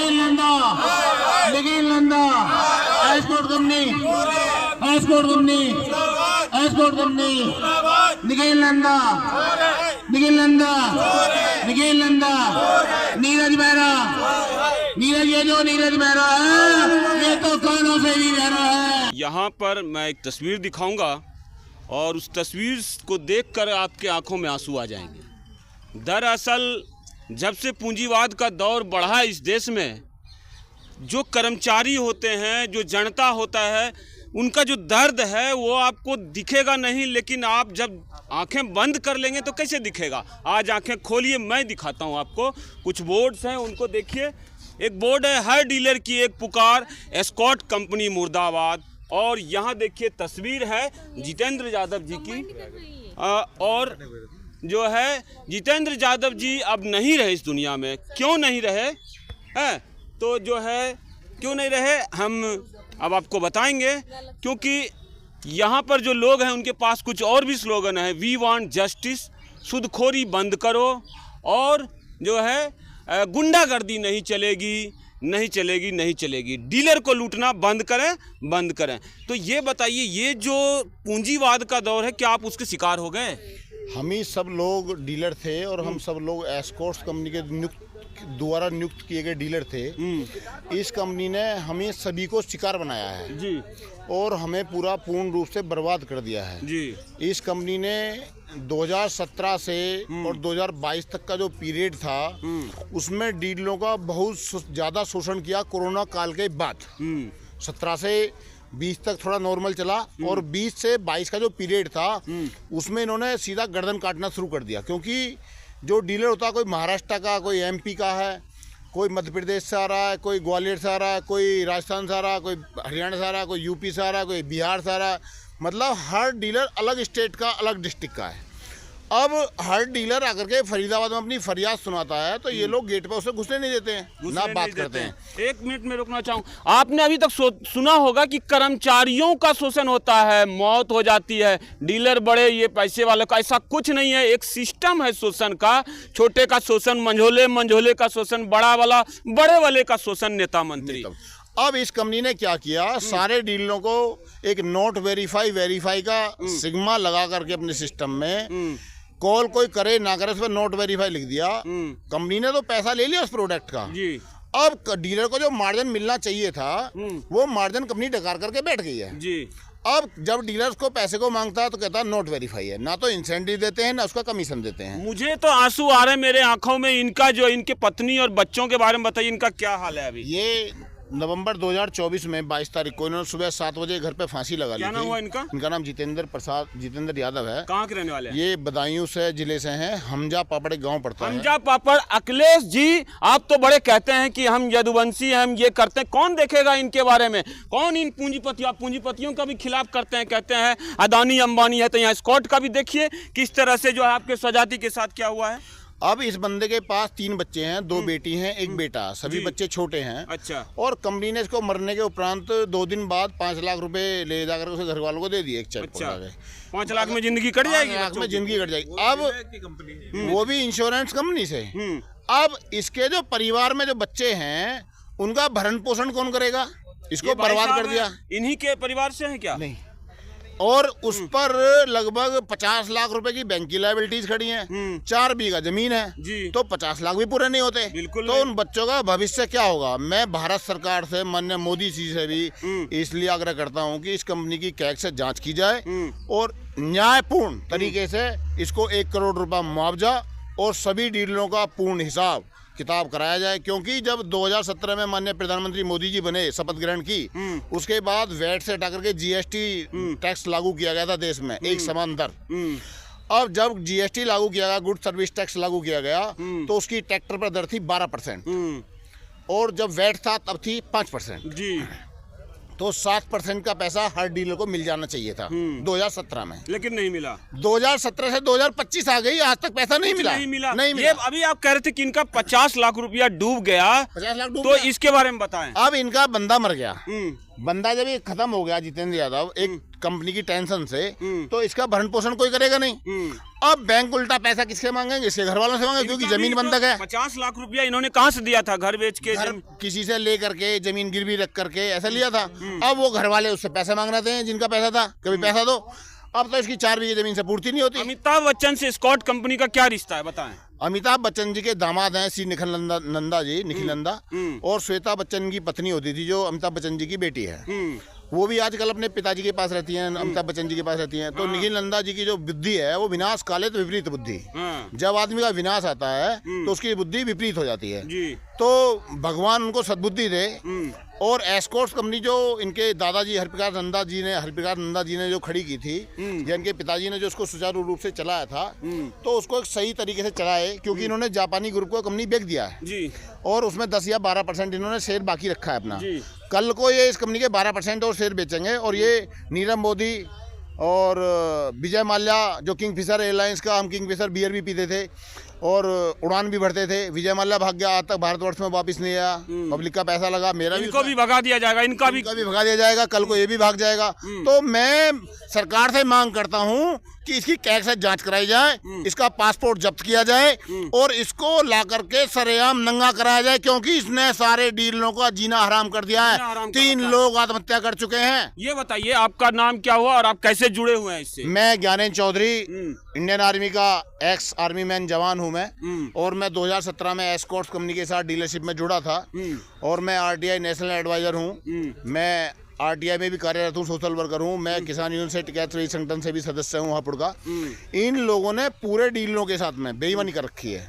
Nikhil Nanda, Nikhil Nanda, esport company, esport company, esport company, Nikhil Nanda, Nikhil Nanda, Nikhil Nanda, Neeraj Mehra, Neeraj, ये जो नीरज मेहरा है ये तो कानों से भी मेहरा है। यहाँ पर मैं एक तस्वीर दिखाऊंगा और उस तस्वीर को देखकर आपके आंखों में आंसू आ जाएंगे। दरअसल जब से पूंजीवाद का दौर बढ़ा इस देश में, जो कर्मचारी होते हैं, जो जनता होता है, उनका जो दर्द है वो आपको दिखेगा नहीं, लेकिन आप जब आंखें बंद कर लेंगे तो कैसे दिखेगा। आज आंखें खोलिए, मैं दिखाता हूं आपको। कुछ बोर्ड्स हैं, उनको देखिए। एक बोर्ड है हर डीलर की एक पुकार, एस्कॉर्ट कंपनी मुर्दाबाद। और यहाँ देखिए तस्वीर है जितेंद्र यादव जी की, और जो है जितेंद्र यादव जी अब नहीं रहे इस दुनिया में। क्यों नहीं रहे हैं, तो जो है क्यों नहीं रहे हम अब आपको बताएंगे। क्योंकि यहाँ पर जो लोग हैं उनके पास कुछ और भी स्लोगन है। वी वांट जस्टिस, सूदखोरी बंद करो, और जो है गुंडागर्दी नहीं चलेगी, नहीं चलेगी, नहीं चलेगी, डीलर को लूटना बंद करें, बंद करें। तो ये बताइए, ये जो पूंजीवाद का दौर है, क्या आप उसके शिकार हो गए? हम ही सब लोग डीलर थे और हम सब लोग एस्कॉर्ट्स कंपनी के द्वारा नियुक्त किए गए डीलर थे। इस कंपनी ने हमें सभी को शिकार बनाया है जी, और हमें पूरा पूर्ण रूप से बर्बाद कर दिया है जी। इस कंपनी ने 2017 से और 2022 तक का जो पीरियड था उसमें डीलरों का बहुत ज़्यादा शोषण किया। कोरोना काल के बाद 17 से 20 तक थोड़ा नॉर्मल चला, और 20 से 22 का जो पीरियड था उसमें इन्होंने सीधा गर्दन काटना शुरू कर दिया। क्योंकि जो डीलर होता है, कोई महाराष्ट्र का, कोई एमपी का है, कोई मध्य प्रदेश से आ रहा है, कोई ग्वालियर से आ रहा है, कोई राजस्थान से आ रहा है, कोई हरियाणा से आ रहा है, कोई यूपी से आ रहा है, कोई बिहार से आ रहा है। मतलब हर डीलर अलग स्टेट का, अलग डिस्ट्रिक्ट का है। अब हर डीलर आकर के फरीदाबाद में अपनी फरियाद सुनाता है तो ये लोग गेट पर उसे घुसने नहीं देते हैं, ना बात करते हैं। एक मिनट में रुकना चाहूँ, आपने अभी तक सुना होगा कि कर्मचारियों का शोषण होता है, मौत हो जाती है, डीलर बड़े, ये पैसे वाले का। ऐसा कुछ नहीं है, एक सिस्टम है शोषण का। छोटे का शोषण मंझोले, मंझोले का शोषण बड़ा वाला, बड़े वाले का शोषण नेता मंत्री। अब इस कंपनी ने क्या किया, सारे डीलरों को एक नॉट वेरीफाई का सिग्मा लगा करके अपने सिस्टम में कॉल कोई करे ना करे, उस पर नॉट वेरीफाई लिख दिया। कंपनी ने तो पैसा ले लिया उस प्रोडक्ट का जी। अब डीलर को जो मार्जिन मिलना चाहिए था वो मार्जिन कंपनी डकार करके बैठ गई है जी। अब जब डीलर्स को पैसे को मांगता है तो कहता है नॉट वेरीफाई है, ना तो इंसेंटिव देते हैं ना उसका कमीशन देते हैं। मुझे तो आंसू आ रहे हैं मेरे आंखों में। इनका जो, इनके पत्नी और बच्चों के बारे में बताइए, इनका क्या हाल है अभी? ये नवंबर 2024 में 22 तारीख को इन्होंने सुबह 7 बजे घर पे फांसी लगा ली थी। क्या नाम हुआ इनका? इनका नाम जितेंद्र यादव है। कहाँ के रहने वाले हैं? ये बदायूं से जिले से हैं। हमजा पापड़ गांव पड़ता है। हमजा पापड़। अखिलेश जी, आप तो बड़े कहते हैं कि हम यदुवंशी हैं, हम ये करते हैं। कौन देखेगा इनके बारे में? कौन इन पूंजीपतियों का भी खिलाफ करते हैं, कहते हैं अदानी अंबानी है। तो यहाँ एस्कॉर्ट का भी देखिए किस तरह से जो है आपके स्वजाति के साथ क्या हुआ है। अब इस बंदे के पास 3 बच्चे हैं, 2 बेटी हैं, 1 बेटा। सभी बच्चे छोटे हैं। अच्छा। और कंपनी ने इसको मरने के उपरांत 2 दिन बाद 5 लाख रुपए ले जाकर उसे घर वालों को दे दिए, एक चेक। अच्छा। 5 लाख में जिंदगी कट जाएगी? 5 लाख में जिंदगी कट जाएगी। अब वो भी इंश्योरेंस कंपनी से। अब इसके जो परिवार में जो बच्चे हैं उनका भरण पोषण कौन करेगा? इसको बर्बाद कर दिया। इन्हीं के परिवार से है क्या? नहीं। और उस पर लगभग 50 लाख रुपए की बैंक की लायबिलिटीज खड़ी हैं। 4 बीघा जमीन है जी। तो 50 लाख भी पूरे नहीं होते। बिल्कुल। तो उन बच्चों का भविष्य क्या होगा? मैं भारत सरकार से, माननीय मोदी जी से भी इसलिए आग्रह करता हूं कि इस कंपनी की कैग से जांच की जाए और न्यायपूर्ण तरीके से इसको 1 करोड़ रुपया मुआवजा और सभी डीलरों का पूर्ण हिसाब किताब कराया जाए। क्योंकि जब 2017 में माननीय प्रधानमंत्री मोदी जी बने, शपथ ग्रहण की, उसके बाद वैट से हटा करके जीएसटी टैक्स लागू किया गया था देश में, एक समान दर। अब जब जीएसटी लागू किया गया, गुड सर्विस टैक्स लागू किया गया, तो उसकी ट्रैक्टर पर दर थी 12%, और जब वैट था तब थी 5% जी। तो 7% का पैसा हर डीलर को मिल जाना चाहिए था 2017 में, लेकिन नहीं मिला। 2017 से 2025 आ गई, आज तक पैसा नहीं मिला। नहीं मिला। ये अभी आप कह रहे थे कि इनका 50 लाख रुपया डूब गया। 50 लाख डूब तो इसके बारे में बताएं। अब इनका बंदा मर गया, बंदा जब ये खत्म हो गया जितेंद्र यादव एक कंपनी की टेंशन से, तो इसका भरण पोषण कोई करेगा नहीं। अब बैंक उल्टा पैसा किससे मांगेंगे? इसके घर वालों से मांगेंगे, क्योंकि जमीन बंधक है। 50 लाख रुपया इन्होंने कहाँ से दिया था? घर बेच के, किसी से ले करके, जमीन गिरवी रख करके ऐसा लिया था। अब वो घर वाले उससे पैसे मांग रहे थे, जिनका पैसा था, कभी पैसा दो। अब तो इसकी 4 बीघे जमीन से पूर्ति नहीं होती। अमिताभ बच्चन से एस्कॉर्ट कंपनी का क्या रिश्ता है, बताएं? अमिताभ बच्चन जी के दामाद हैं श्री निखिल नंदा जी, निखिल नंदा, और श्वेता बच्चन की पत्नी होती थी, जो अमिताभ बच्चन जी की बेटी है। वो भी आजकल अपने पिताजी के पास रहती हैं, अमिताभ बच्चन जी के पास रहती हैं। तो निखिल नंदा जी की जो बुद्धि है वो विनाश काले तो विपरीत बुद्धि। जब आदमी का विनाश आता है तो उसकी बुद्धि विपरीत हो जाती है। तो भगवान उनको सद्बुद्धि दे। और एस्कॉर्ट्स कंपनी जो इनके दादाजी हरिप्रकाश नंदा जी ने जो खड़ी की थी, या इनके पिताजी ने जो उसको सुचारू रूप से चलाया था, तो उसको एक सही तरीके से चलाए, क्योंकि इन्होंने जापानी ग्रुप को कंपनी बेच दिया है और उसमें 10 या 12% इन्होंने शेयर बाकी रखा है अपना। कल को ये इस कंपनी के 12% और शेयर बेचेंगे, और ये नीरव मोदी और विजय माल्या, जो किंगफिशर एयरलाइंस का, हम किंगफिशर बियर भी पीते थे और उड़ान भी भरते थे, विजय माल्या भाग गया, आज तक भारतवर्ष में वापस नहीं आया। पब्लिक का पैसा लगा, मेरा इनको भी भगा दिया जाएगा, इनका भी भगा दिया जाएगा, कल को ये भी भाग जाएगा। तो मैं सरकार से मांग करता हूं कि इसकी कैसे जांच कराई जाए, इसका पासपोर्ट जब्त किया जाए और इसको ला करके सरेआम नंगा कराया जाए, क्योंकि इसने सारे डीलरों का जीना हराम कर दिया है। 3 लोग आत्महत्या कर चुके हैं। ये बताइए, आपका नाम क्या हुआ और आप कैसे जुड़े हुए हैं इससे? मैं ज्ञानेंद्र चौधरी, इंडियन आर्मी का एक्स आर्मी मैन जवान हूं मैं, और मैं 2017 में एस्कॉर्ट्स कंपनी के साथ डीलरशिप में जुड़ा था, और मैं आरटीआई नेशनल एडवाइजर हूं। मैं आरटीआई में भी कार्यरत हूँ, सोशल वर्कर हूँ। मैं किसान यूनियन से टिकैत रही संगठन से भी सदस्य हूँ हापुड़ का। इन लोगों ने पूरे डीलरों के साथ में बेईमानी कर रखी है।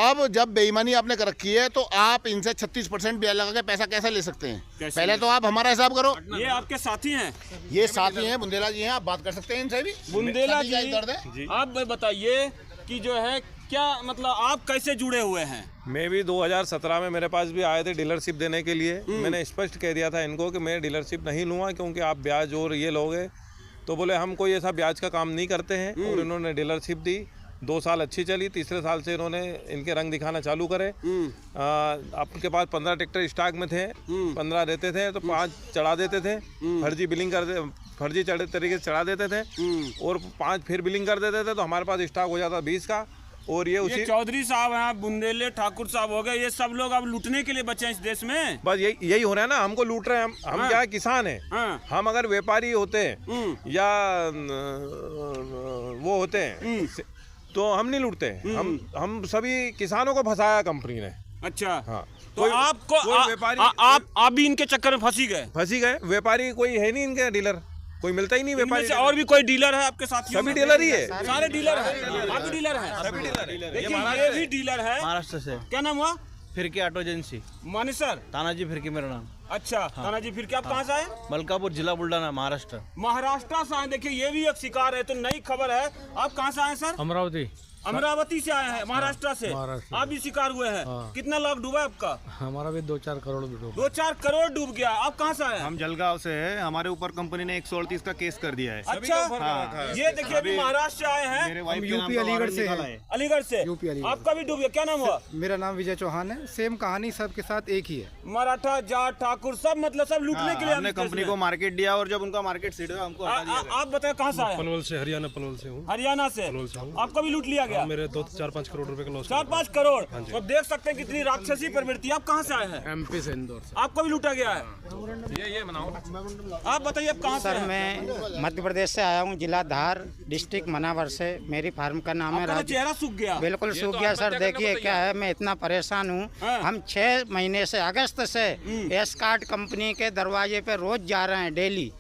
अब जब बेईमानी आपने कर रखी है तो आप इनसे 36% ब्याज लगा के पैसा कैसे ले सकते हैं? पहले तो आप हमारा हिसाब करो। ये आपके साथी हैं? ये साथी हैं, बुंदेला जी हैं, आप बात कर सकते हैं इनसे भी। बुंदेला जी, आप बताइए कि जो है क्या मतलब आप कैसे जुड़े हुए हैं? मैं भी 2017 में मेरे पास भी आए थे डीलरशिप देने के लिए। मैंने स्पष्ट कह दिया था इनको कि मैं डीलरशिप नहीं लूँगा, क्योंकि आप ब्याज और ये लोगे। तो बोले हम कोई ऐसा ब्याज का काम नहीं करते हैं, और इन्होंने डीलरशिप दी। 2 साल अच्छी चली, तीसरे साल से इन्होंने इनके रंग दिखाना चालू करे। आपके पास 15 ट्रैक्टर स्टॉक में थे, 15 रहते थे तो 5 चढ़ा देते थे, फर्जी बिलिंग फर्जी तरीके से चढ़ा देते थे, और 5 फिर बिलिंग कर देते थे, तो हमारे पास स्टॉक हो जाता 20 का। और ये उसी चौधरी साहब हैं, बुंदेले ठाकुर साहब हो गए, ये सब लोग अब लूटने के लिए बचे हैं इस देश में। बस यही हो रहा है ना, हमको लूट रहे हैं। हम क्या है, किसान हैं। हम अगर व्यापारी होते या वो होते हैं तो हम नहीं लूटते। हम सभी किसानों को फंसाया कंपनी ने। अच्छा, हाँ। तो आपको आप भी इनके चक्कर में फंसी गए। व्यापारी कोई है नहीं, इनके डीलर कोई मिलता ही नहीं। व्यापारी से और भी कोई डीलर है आपके साथ? सभी डीलर ही है, सारे डीलर हैं। आप भी डीलर हैं? सभी डीलर है। देखिए ये भी डीलर है, महाराष्ट्र से। क्या नाम हुआ? फिरकी ऑटो एजेंसी। मानेसर? तानाजी फिरकी मेरा नाम। अच्छा, तानाजी फिरकी। आप कहाँ से आए? मलकापुर, जिला बुल्ढाना, महाराष्ट्र। महाराष्ट्र से आए। देखिए ये भी एक शिकार है, तो नई खबर है। आप कहाँ से आए सर? अमरावती से आए हैं, महाराष्ट्र से। आप भी शिकार हुए हैं। कितना लाख डूबा आपका? हमारा भी 2-4 करोड़ डूबा। 2-4 करोड़ डूब गया। आप कहाँ से आए? हम जलगांव से हैं। हमारे ऊपर कंपनी ने 138 का केस कर दिया है। अच्छा, ये देखिए अभी महाराष्ट्र से आए हैं। मेरे वाइफ यूपी अलीगढ़ से हैं। अलीगढ़ से। आपका भी डूब गया, क्या नाम हुआ? मेरा नाम विजय चौहान है। सेम कहानी सबके साथ एक ही है। मराठा, जाट, ठाकुर सब मतलब सब लूटने के लिए हमने कंपनी को मार्केट दिया, और जब उनका मार्केट सीट हुआ हमको हटा दिया गया। आप बताए कहाँ से आए? पनवल से, हरियाणा पनवल से हूँ। हरियाणा से। आपका भी लूट लिया गया? मेरे 4-5 करोड़ रुपए का लॉस। 4-5 करोड़। तो देख सकते हैं कितनी राक्षसी प्रवृत्ति। आप कहाँ से आए हैं? एमपी से, इंदौर से। आपको भी लूटा गया है? ये बनाओ। आप बताइए आप कहाँ से? सर मैं मध्य प्रदेश से आया हूँ, जिला धार, डिस्ट्रिक्ट मनावर से। मेरी फार्म का नाम है राजू। चेहरा सूख गया? बिल्कुल सूख गया सर। देखिए क्या है, मैं इतना परेशान हूँ। हम 6 महीने से, अगस्त से एस्कॉर्ट कंपनी के दरवाजे पे रोज जा रहे हैं, डेली।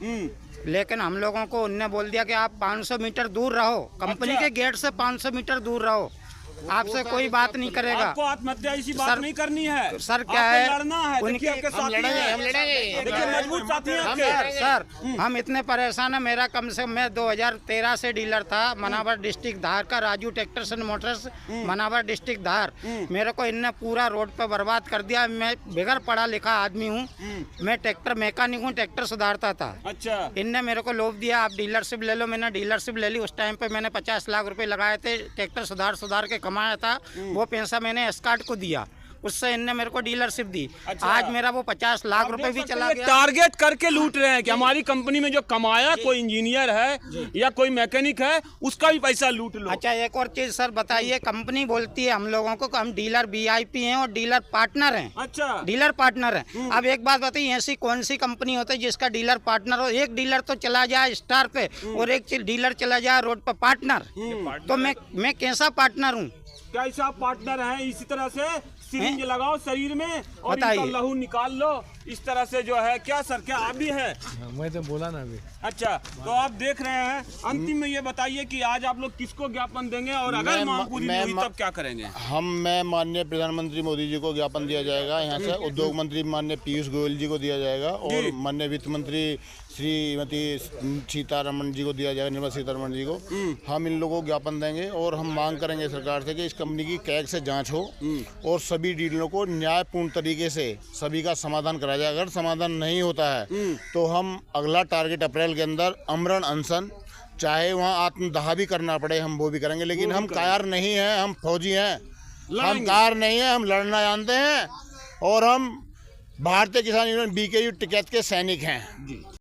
लेकिन हम लोगों को उनने बोल दिया कि आप 500 मीटर दूर रहो, कंपनी के गेट से 500 मीटर दूर रहो, आपसे कोई बात नहीं करेगा। आपको आत्महत्या इसी बात नहीं करनी है सर। क्या है, लड़ना है। देखिए आपके साथी हैं, देखिए मजबूत साथी हैं आपके। सर हम इतने परेशान है। मेरा कम से कम, मैं 2013 से डीलर था मनावर डिस्ट्रिक्ट धार का, Raju tractors and motors, Manawar district Dhar. मेरे को इनने पूरा रोड पे बर्बाद कर दिया। मैं बगैर पढ़ा लिखा आदमी हूँ, मैं ट्रैक्टर मैकेनिक हूँ, ट्रैक्टर सुधारता था। अच्छा, इनने मेरे को लोभ दिया, आप डीलरशिप ले लो। मैंने डीलरशिप ले ली। उस टाइम पे मैंने 50 लाख रुपए लगाए थे, ट्रैक्टर सुधार के कमाया था। वो पैसा मैंने एस्कॉर्ट को दिया। उससे इनने मेरे को डीलरशिप दी। आज मेरा वो 50 लाख रुपए भी चला गया। टारगेट करके लूट रहे हैं कि हमारी कंपनी में जो कमाया कोई इंजीनियर है या कोई मैकेनिक है उसका भी पैसा लूट लो। अच्छा, एक और चीज सर बताइए, कंपनी बोलती है हम लोगों को कि हम डीलर VIP हैं और डीलर पार्टनर हैं। अच्छा, डीलर पार्टनर है। अब एक बात बताइए, ऐसी कौन सी कंपनी होती है जिसका डीलर पार्टनर हो? एक डीलर तो चला जाए स्टार पे और एक डीलर चला जाए रोड पे पार्टनर, तो मैं कैसा पार्टनर हूँ? कैसा पार्टनर है? इसी तरह से सिरिंज लगाओ शरीर में और बताइए। इनका लहू निकाल लो, इस तरह से जो है। क्या सर, क्या आप भी है? मैं तो बोला ना अभी। अच्छा, तो आप देख रहे हैं। अंतिम में ये बताइए कि आज आप लोग किसको ज्ञापन देंगे और अगर मांग पूरी नहीं हुई तब क्या करेंगे? मैं माननीय प्रधानमंत्री मोदी जी को ज्ञापन दिया जाएगा यहाँ से, उद्योग मंत्री माननीय पीयूष गोयल जी को दिया जाएगा और माननीय वित्त मंत्री श्रीमती सीतारमण जी को दिया जाएगा, निर्मला सीतारमण जी को। हम इन लोगों को ज्ञापन देंगे और हम मांग करेंगे सरकार से कि इस कंपनी की कैग से जांच हो और सभी डीलरों को न्यायपूर्ण तरीके से सभी का समाधान कराया जाए। अगर समाधान नहीं होता है तो हम अगला टारगेट अप्रैल के अंदर आमरण अनशन, चाहे वहाँ आत्मदाह भी करना पड़े हम वो भी करेंगे, लेकिन हम कायर नहीं हैं, हम फौजी हैं। हम कायर नहीं हैं, हम लड़ना जानते हैं और हम भारतीय किसान यूनियन BKU टिकैत के सैनिक हैं।